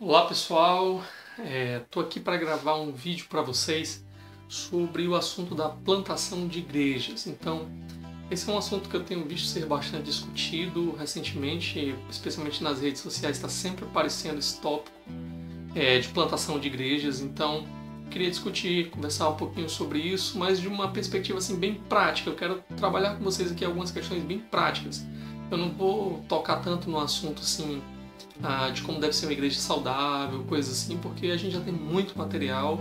Olá pessoal, estou aqui para gravar um vídeo para vocês sobre o assunto da plantação de igrejas. Então, esse é um assunto que eu tenho visto ser bastante discutido recentemente, especialmente nas redes sociais, está sempre aparecendo esse tópico de plantação de igrejas. Então, queria discutir, conversar um pouquinho sobre isso, mas de uma perspectiva assim bem prática. Eu quero trabalhar com vocês aqui algumas questões bem práticas. Eu não vou tocar tanto no assunto assim de como deve ser uma igreja saudável, coisas assim, porque a gente já tem muito material.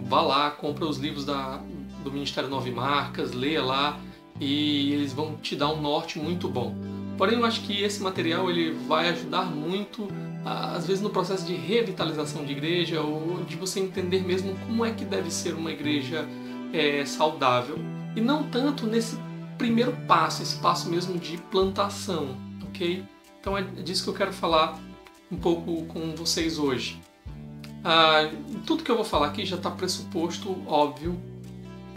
Vá lá, compra os livros do Ministério Nove Marcas, leia lá e eles vão te dar um norte muito bom. Porém, eu acho que esse material ele vai ajudar muito, às vezes, no processo de revitalização de igreja ou de você entender mesmo como é que deve ser uma igreja saudável. E não tanto nesse primeiro passo, esse passo mesmo de plantação, ok? Então é disso que eu quero falar um pouco com vocês hoje. Tudo que eu vou falar aqui já está pressuposto, óbvio,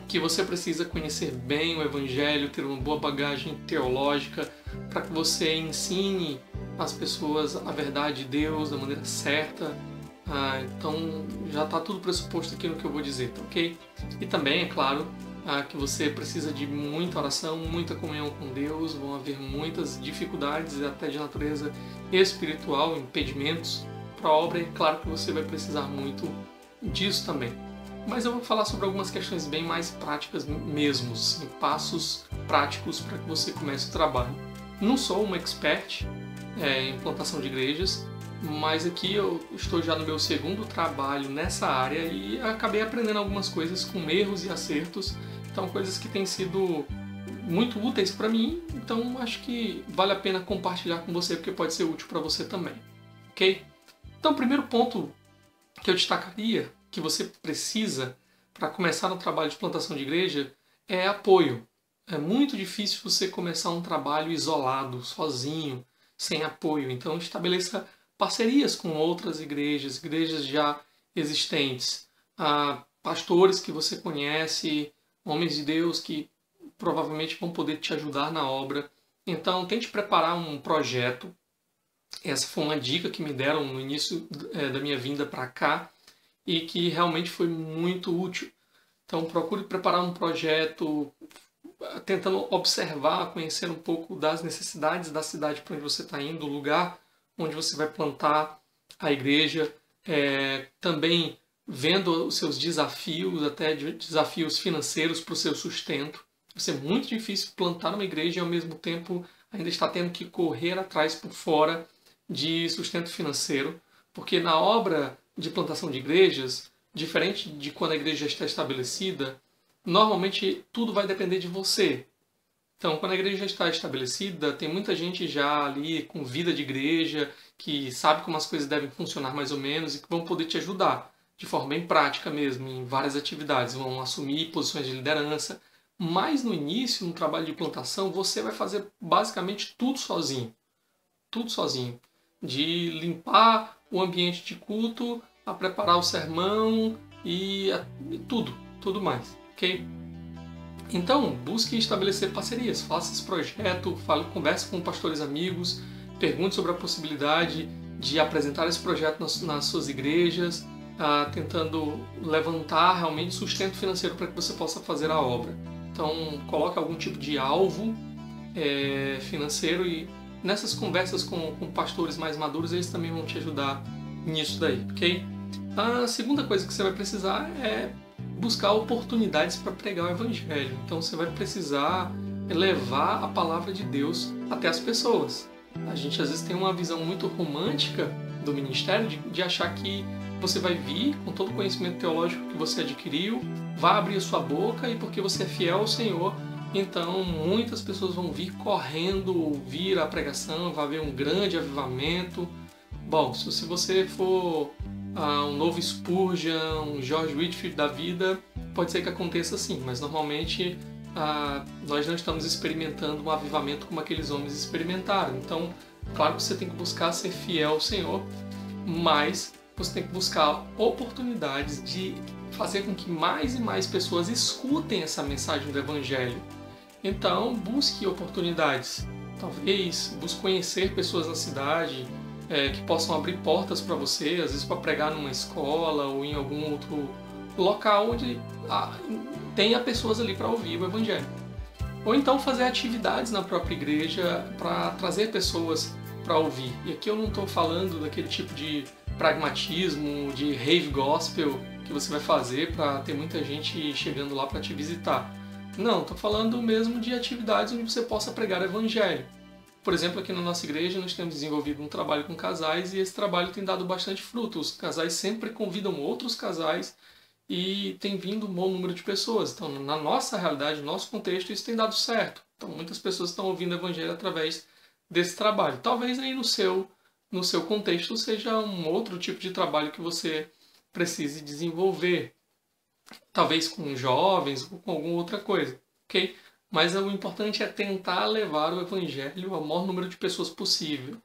que você precisa conhecer bem o Evangelho, ter uma boa bagagem teológica para que você ensine as pessoas a verdade de Deus da maneira certa. Então já está tudo pressuposto aqui no que eu vou dizer, tá ok? E também, é claro, que você precisa de muita oração, muita comunhão com Deus, vão haver muitas dificuldades, até de natureza espiritual, impedimentos para a obra, e é claro que você vai precisar muito disso também. Mas eu vou falar sobre algumas questões bem mais práticas mesmo, assim, passos práticos para que você comece o trabalho. Não sou uma expert em plantação de igrejas, mas aqui eu estou já no meu segundo trabalho nessa área e acabei aprendendo algumas coisas com erros e acertos. Então, coisas que têm sido muito úteis para mim, então acho que vale a pena compartilhar com você, porque pode ser útil para você também, ok? Então, o primeiro ponto que eu destacaria, que você precisa para começar um trabalho de plantação de igreja, é apoio. É muito difícil você começar um trabalho isolado, sozinho, sem apoio. Então, estabeleça parcerias com outras igrejas já existentes, pastores que você conhece, homens de Deus que provavelmente vão poder te ajudar na obra. Então, tente preparar um projeto. Essa foi uma dica que me deram no início da minha vinda para cá e que realmente foi muito útil. Então, procure preparar um projeto tentando observar, conhecer um pouco das necessidades da cidade para onde você está indo, do lugar onde você vai plantar a igreja, também vendo os seus desafios, até desafios financeiros para o seu sustento. Vai ser muito difícil plantar uma igreja e ao mesmo tempo ainda estar tendo que correr atrás por fora de sustento financeiro, porque na obra de plantação de igrejas, diferente de quando a igreja já está estabelecida, normalmente tudo vai depender de você. Então, quando a igreja já está estabelecida, tem muita gente já ali com vida de igreja, que sabe como as coisas devem funcionar mais ou menos e que vão poder te ajudar de forma bem prática mesmo, em várias atividades, vão assumir posições de liderança. Mas no início, no trabalho de plantação, você vai fazer basicamente tudo sozinho. Tudo sozinho. De limpar o ambiente de culto, a preparar o sermão e tudo mais, ok? Então, busque estabelecer parcerias, faça esse projeto, converse com pastores amigos, pergunte sobre a possibilidade de apresentar esse projeto nas suas igrejas, tentando levantar realmente sustento financeiro para que você possa fazer a obra. Então, coloque algum tipo de alvo financeiro e nessas conversas com pastores mais maduros, eles também vão te ajudar nisso daí, ok? A segunda coisa que você vai precisar é buscar oportunidades para pregar o Evangelho. Então você vai precisar levar a palavra de Deus até as pessoas. A gente às vezes tem uma visão muito romântica do ministério de achar que você vai vir com todo o conhecimento teológico que você adquiriu, vai abrir a sua boca e porque você é fiel ao Senhor, então muitas pessoas vão vir correndo ouvir a pregação, vai haver um grande avivamento. Bom, se você for um novo Spurgeon, um George Whitefield da vida, pode ser que aconteça assim, mas normalmente nós não estamos experimentando um avivamento como aqueles homens experimentaram. Então, claro que você tem que buscar ser fiel ao Senhor, mas você tem que buscar oportunidades de fazer com que mais e mais pessoas escutem essa mensagem do Evangelho. Então, busque oportunidades. Talvez busque conhecer pessoas na cidade, que possam abrir portas para você, às vezes para pregar numa escola ou em algum outro local onde tenha pessoas ali para ouvir o Evangelho. Ou então fazer atividades na própria igreja para trazer pessoas para ouvir. E aqui eu não estou falando daquele tipo de pragmatismo, de rave gospel que você vai fazer para ter muita gente chegando lá para te visitar. Não, estou falando mesmo de atividades onde você possa pregar o Evangelho. Por exemplo, aqui na nossa igreja nós temos desenvolvido um trabalho com casais e esse trabalho tem dado bastante fruto. Os casais sempre convidam outros casais e tem vindo um bom número de pessoas. Então, na nossa realidade, no nosso contexto, isso tem dado certo. Então, muitas pessoas estão ouvindo o Evangelho através desse trabalho. Talvez aí no seu contexto seja um outro tipo de trabalho que você precise desenvolver. Talvez com jovens ou com alguma outra coisa, ok? Mas o importante é tentar levar o Evangelho ao maior número de pessoas possível.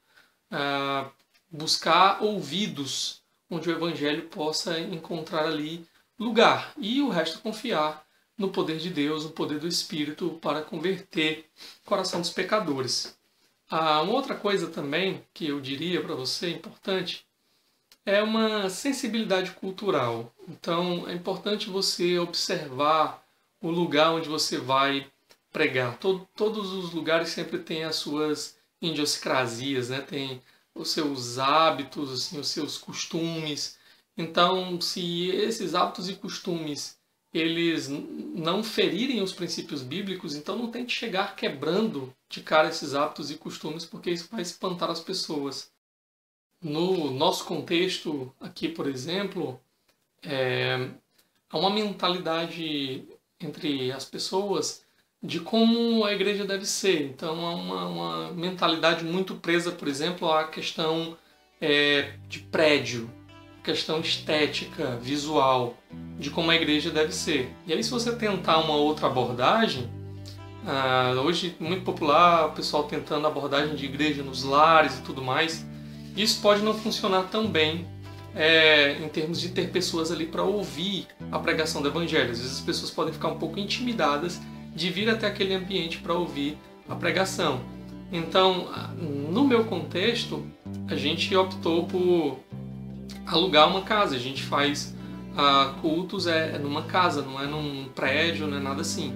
Buscar ouvidos onde o Evangelho possa encontrar ali lugar. E o resto confiar no poder de Deus, no poder do Espírito para converter o coração dos pecadores. Uma outra coisa também que eu diria para você importante é uma sensibilidade cultural. Então é importante você observar o lugar onde você vai pregar. Todos os lugares sempre têm as suas idiosincrasias, né? Tem os seus hábitos, assim, os seus costumes. Então, se esses hábitos e costumes eles não ferirem os princípios bíblicos, então não tente chegar quebrando de cara esses hábitos e costumes, porque isso vai espantar as pessoas. No nosso contexto aqui, por exemplo, há uma mentalidade entre as pessoas de como a igreja deve ser. Então, há uma mentalidade muito presa, por exemplo, à questão de prédio, questão estética, visual, de como a igreja deve ser. E aí, se você tentar uma outra abordagem, hoje muito popular, o pessoal tentando a abordagem de igreja nos lares e tudo mais, isso pode não funcionar tão bem em termos de ter pessoas ali para ouvir a pregação do Evangelho. Às vezes as pessoas podem ficar um pouco intimidadas de vir até aquele ambiente para ouvir a pregação. Então, no meu contexto, a gente optou por alugar uma casa. A gente faz cultos numa casa, não é num prédio, não é nada assim.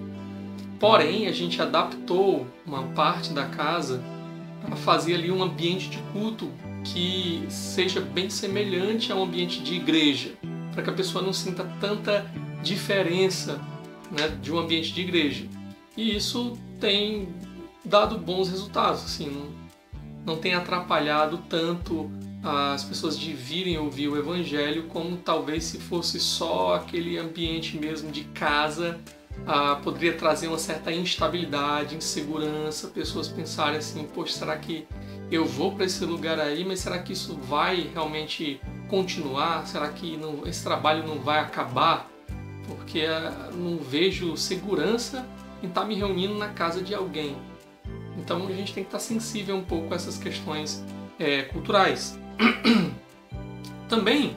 Porém, a gente adaptou uma parte da casa para fazer ali um ambiente de culto que seja bem semelhante a um ambiente de igreja, para que a pessoa não sinta tanta diferença, né, de um ambiente de igreja. E isso tem dado bons resultados, assim, não tem atrapalhado tanto as pessoas de virem ouvir o Evangelho, como talvez se fosse só aquele ambiente mesmo de casa, poderia trazer uma certa instabilidade, insegurança, pessoas pensarem assim, poxa, será que eu vou para esse lugar aí, mas será que isso vai realmente continuar? Será que esse trabalho não vai acabar? Porque não vejo segurança em estar me reunindo na casa de alguém. Então a gente tem que estar sensível um pouco a essas questões culturais. Também,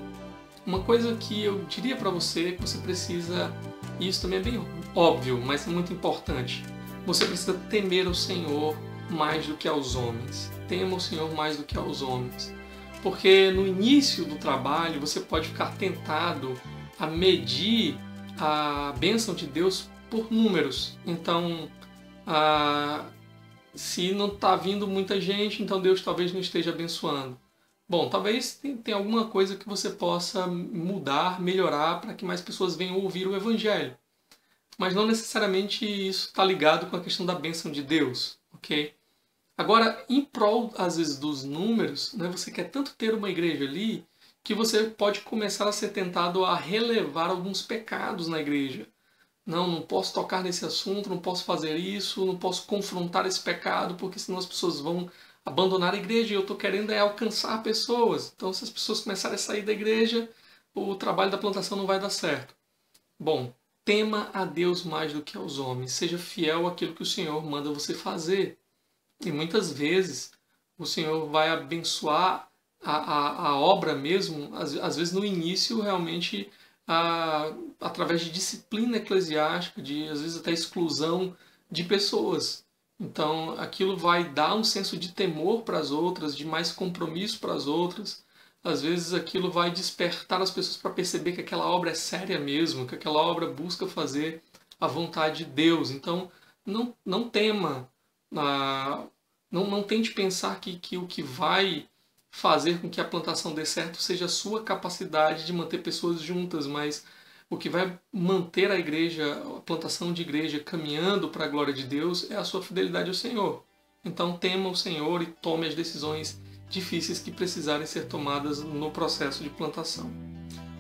uma coisa que eu diria para você é que você precisa, e isso também é bem óbvio, mas é muito importante, você precisa temer o Senhor mais do que aos homens. Tema o Senhor mais do que aos homens. Porque no início do trabalho você pode ficar tentado a medir a bênção de Deus por números. Então, se não está vindo muita gente, então Deus talvez não esteja abençoando. Bom, talvez tenha alguma coisa que você possa mudar, melhorar, para que mais pessoas venham ouvir o Evangelho. Mas não necessariamente isso está ligado com a questão da bênção de Deus, ok? Agora, em prol, às vezes, dos números, né, você quer tanto ter uma igreja ali que você pode começar a ser tentado a relevar alguns pecados na igreja. Não posso tocar nesse assunto, não posso fazer isso, não posso confrontar esse pecado, porque senão as pessoas vão abandonar a igreja e eu estou querendo alcançar pessoas. Então, se as pessoas começarem a sair da igreja, o trabalho da plantação não vai dar certo. Bom, tema a Deus mais do que aos homens. Seja fiel àquilo que o Senhor manda você fazer. E muitas vezes o Senhor vai abençoar a obra mesmo, às vezes no início realmente através de disciplina eclesiástica, às vezes até exclusão de pessoas. Então, aquilo vai dar um senso de temor para as outras, de mais compromisso para as outras. Às vezes, aquilo vai despertar as pessoas para perceber que aquela obra é séria mesmo, que aquela obra busca fazer a vontade de Deus. Então, não tema, não tente pensar que o que vai fazer com que a plantação dê certo seja a sua capacidade de manter pessoas juntas, mas o que vai manter a igreja, a plantação de igreja caminhando para a glória de Deus é a sua fidelidade ao Senhor. Então tema o Senhor e tome as decisões difíceis que precisarem ser tomadas no processo de plantação.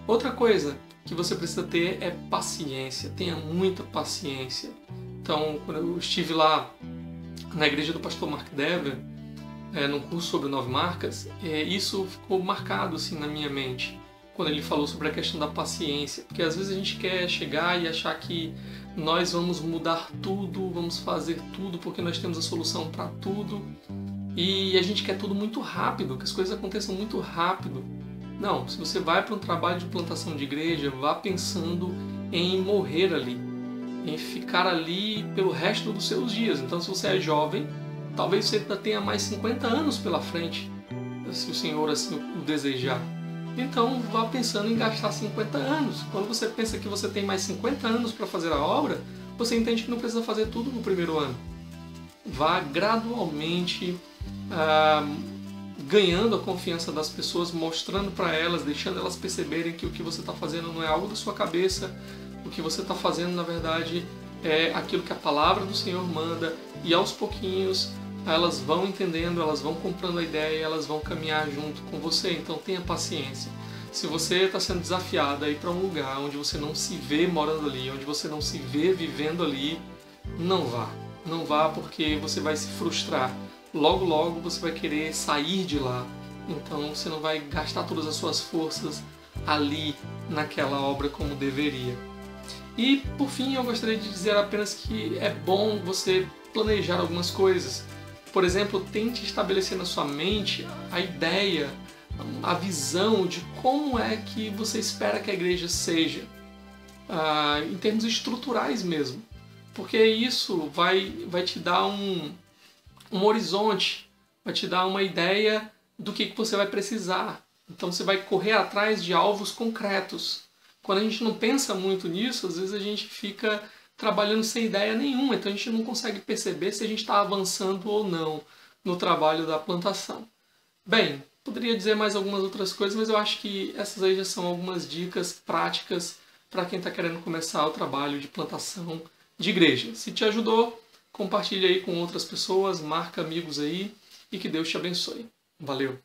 Outra coisa que você precisa ter é paciência. Tenha muita paciência. Então, quando eu estive lá na igreja do pastor Mark Dever, num curso sobre 9 marcas, isso ficou marcado assim na minha mente, quando ele falou sobre a questão da paciência, porque às vezes a gente quer chegar e achar que nós vamos mudar tudo, vamos fazer tudo porque nós temos a solução para tudo, e a gente quer tudo muito rápido, que as coisas aconteçam muito rápido. Não, se você vai para um trabalho de plantação de igreja, vá pensando em morrer ali, em ficar ali pelo resto dos seus dias. Então, se você é jovem, talvez você ainda tenha mais 50 anos pela frente, se o Senhor assim o desejar. Então, vá pensando em gastar 50 anos. Quando você pensa que você tem mais 50 anos para fazer a obra, você entende que não precisa fazer tudo no primeiro ano. Vá gradualmente ganhando a confiança das pessoas, mostrando para elas, deixando elas perceberem que o que você está fazendo não é algo da sua cabeça, o que você está fazendo, na verdade, é aquilo que a palavra do Senhor manda, e aos pouquinhos elas vão entendendo, elas vão comprando a ideia, elas vão caminhar junto com você. Então tenha paciência. Se você está sendo desafiado a ir para um lugar onde você não se vê morando ali, onde você não se vê vivendo ali, não vá. Não vá, porque você vai se frustrar. Logo, logo você vai querer sair de lá. Então você não vai gastar todas as suas forças ali naquela obra como deveria. E por fim, eu gostaria de dizer apenas que é bom você planejar algumas coisas. Por exemplo, tente estabelecer na sua mente a ideia, a visão de como é que você espera que a igreja seja, em termos estruturais mesmo. Porque isso vai te dar um horizonte, vai te dar uma ideia do que você vai precisar. Então você vai correr atrás de alvos concretos. Quando a gente não pensa muito nisso, às vezes a gente fica trabalhando sem ideia nenhuma, então a gente não consegue perceber se a gente está avançando ou não no trabalho da plantação. Bem, poderia dizer mais algumas outras coisas, mas eu acho que essas aí já são algumas dicas práticas para quem está querendo começar o trabalho de plantação de igreja. Se te ajudou, compartilha aí com outras pessoas, marca amigos aí e que Deus te abençoe. Valeu!